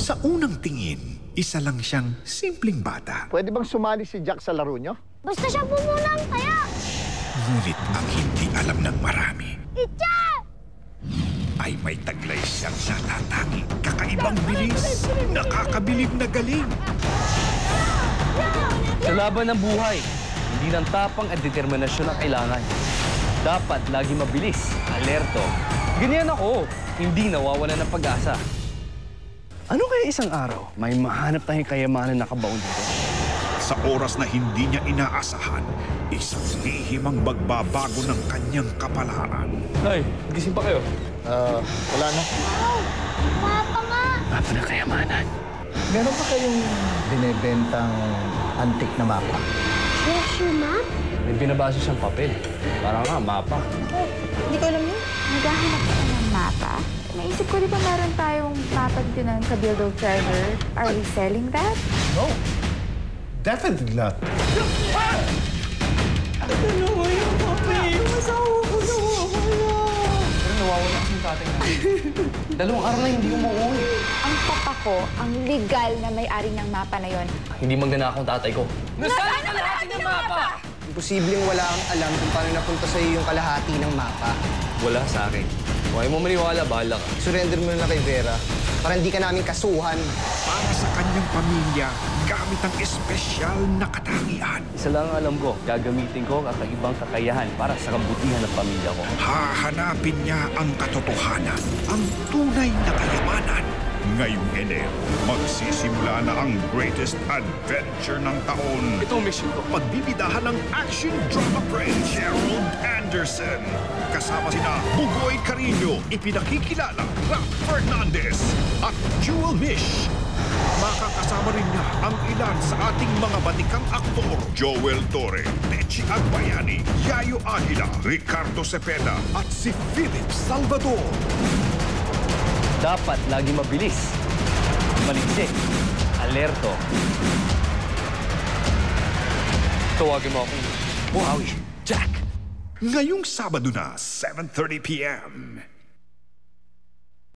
Sa unang tingin, isa lang siyang simpleng bata. Pwede bang sumali si Jack sa laro nyo? Basta siya pumunang kaya! Ngunit ang hindi alam ng marami Itcha! ay may taglay siyang natatangi, kakaibang bilis, nakakabilib na galing. Sa laban ng buhay, hindi ng tapang at determinasyon ang kailangan. Dapat lagi mabilis, alerto. Ganyan ako, hindi nawawala ng pag-asa. Ano kaya isang araw, may mahanap tayong kayamanan na nakabaon dito? Sa oras na hindi niya inaasahan, isang lihim ang magbabago ng kanyang kapalaran. Ay, gising pa kayo? Wala na. Mapa nga! Mapa ng kayamanan. Meron pa kayong binibentang antik na mapa? Treasure map? May binabasa siyang papel. Parang nga, mapa. Oh, hindi ko alam yun. Naghahanap ka ng mapa? Naisip ko, di ba meron tayong mapa dito ng Cabildo Treasure? Are we selling that? No. Definitely not. Pero nawawala kasing tatay natin. 2 araw na hindi umuwi. Ang papa ko, ang legal na may-ari ng mapa na yon. Hindi magnanakaw ang tatay ko. Nasaan ang kalahati ng mapa? Imposibleng wala kang alam kung paano napunta sa'yo yung kalahati ng mapa. Wala sa akin. Huwag mo maniwala, bahala ka. Surrender mo na kay Vera para hindi ka namin kasuhan. Para sa kanyang pamilya, gamit ang espesyal na katangian. Isa lang ang alam ko, gagamitin ko ang kakaibang kakayahan para sa kabutihan ng pamilya ko. Hahanapin niya ang katotohanan, ang tunay na kayamanan. Ngayong Enero, magsisimula na ang greatest adventure ng taon. Ito ang mission ko. Pagbibidahan ng action drama prince Gerald Anderson. Kasama sina Bugoy Carino, ipinakikilala Rap Fernandez at Jewel Mish. Makakasama rin niya ang ilan sa ating mga batikang aktor. Joel Torre, Techi Agbayani, Yayo Aguila, Ricardo Cepeda at si Philip Salvador. Dapat lagi mabilis, maliksi, alerto. Tawagin mo akong Buhawi, Jack. Ngayong Sabado na, 7:30 p.m.